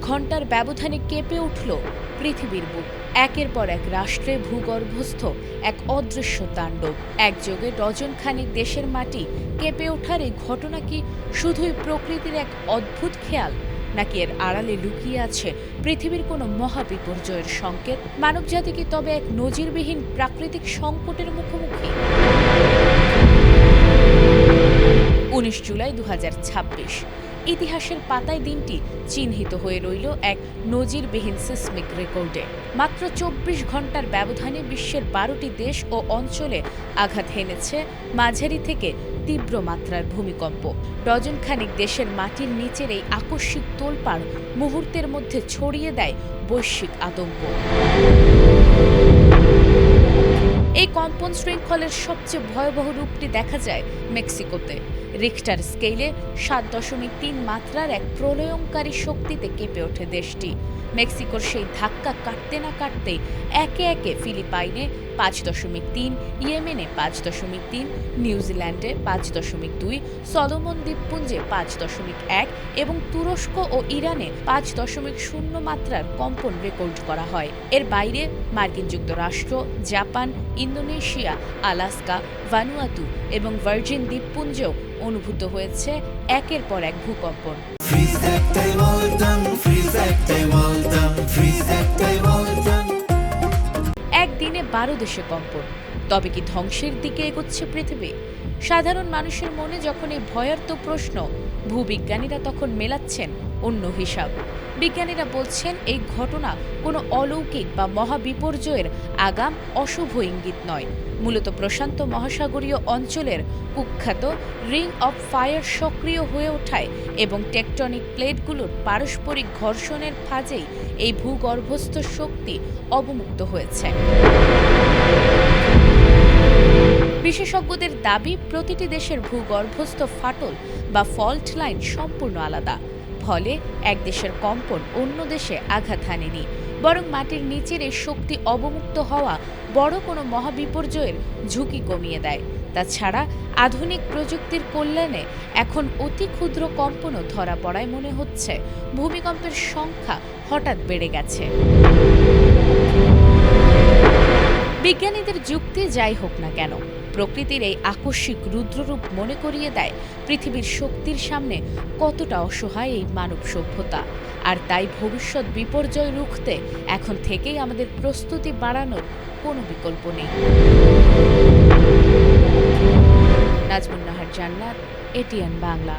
ঘন্টার ব্যবধানে কেঁপে উঠল পৃথিবীর বুক। একের পর এক রাষ্ট্রে ভূগর্ভস্থ এক অদৃশ্য তাণ্ডব। একযোগে ডজন খানেক দেশের মাটি কেঁপে ওঠার এই ঘটনা কি শুধুই প্রকৃতির এক অদ্ভুত খেয়াল, নাকি এর আড়ালে লুকিয়ে আছে পৃথিবীর কোনো মহাবিপর্যয়ের সংকেত? মানবজাতি কি তবে এক নজিরবিহীন প্রাকৃতিক সংকটের মুখোমুখি? 19 জুলাই 2026 ইতিহাসের পাতায় দিনটি চিহ্নিত হয়ে রইল এক নজিরবিহীন সিসমিক রেকর্ডে। মাত্র 24 ঘন্টার ব্যবধানে বিশ্বের 12টি দেশ ও অঞ্চলে আঘাত হেনেছে মাঝারি থেকে তীব্র মাত্রার ভূমিকম্প। ডজন খানেক দেশের মাটির নিচের এই আকস্মিক তোলপাড় মুহূর্তের মধ্যে ছড়িয়ে দেয় বৈশ্বিক আতঙ্ক। এই কম্পন শৃঙ্খলের সবচেয়ে ভয়াবহ রূপটি দেখা যায় মেক্সিকোতে। রিখটার স্কেলে 7.3 মাত্রার এক প্রলয়ঙ্কারী শক্তিতে কেঁপে ওঠে দেশটি। মেক্সিকোর সেই ধাক্কা কাটতে না কাটতেই একে একে ফিলিপাইনে 5.3, ইয়েমেনে 5.3, নিউজিল্যান্ডে 5.2, সলোমন দ্বীপপুঞ্জে 5.1 এবং তুরস্ক ও ইরানে 5.0 মাত্রার কম্পন রেকর্ড করা হয়। এর বাইরে মার্কিন যুক্তরাষ্ট্র, জাপান, ইন্দোনেশিয়া, আলাস্কা, ভানুয়াতু এবং ভার্জিন দ্বীপপুঞ্জেও অনুভূত হয়েছে একের পর এক ভূকম্পন। একদিনে 12 দেশে কম্পন। তবে কি ধ্বংসের দিকে এগোচ্ছে পৃথিবী? সাধারণ মানুষের মনে যখন এই ভয়ার্ত প্রশ্ন, ভূবিজ্ঞানীরা তখন মেলাচ্ছেন অন্য হিসাব। বিজ্ঞানীরা বলছেন এই ঘটনা কোনো অলৌকিক বা মহাবিপর্যয়ের আগাম অশুভ ইঙ্গিত নয়, মূলত প্রশান্ত মহাসাগরীয় অঞ্চলের কুখ্যাত রিং অফ ফায়ার সক্রিয় হয়ে ওঠায় এবং টেকটনিক প্লেটগুলোর পারস্পরিক ঘর্ষণের ফাঁজেই এই ভূগর্ভস্থ শক্তি অবমুক্ত হয়েছে। বিশেষজ্ঞদের দাবি, প্রতিটি দেশের ভূগর্ভস্থ ফাটল বা ফল্ট লাইন সম্পূর্ণ আলাদা। ফলে এক দেশের কম্পন অন্য দেশে আঘাত হানেনি, বরং মাটির নিচের এই শক্তি অবমুক্ত হওয়া বড় কোনো মহাবিপর্যয়ের ঝুঁকি কমিয়ে দেয়। তাছাড়া আধুনিক প্রযুক্তির কল্যাণে এখন অতি ক্ষুদ্র কম্পনও ধরা পড়ায় মনে হচ্ছে ভূমিকম্পের সংখ্যা হঠাৎ বেড়ে গেছে। বিজ্ঞানীদের যুক্তি যাই হোক না কেন, প্রকৃতির এই আকস্মিক রুদ্ররূপ মনে করিয়ে দেয় পৃথিবীর শক্তির সামনে কতটা অসহায় এই মানব সভ্যতা। আর তাই ভবিষ্যৎ বিপর্যয় রুখতে এখন থেকেই আমাদের প্রস্তুতি বাড়ানোর কোনো বিকল্প নেই। নাজমুন নাহার জান্নাত, এটিএন বাংলা।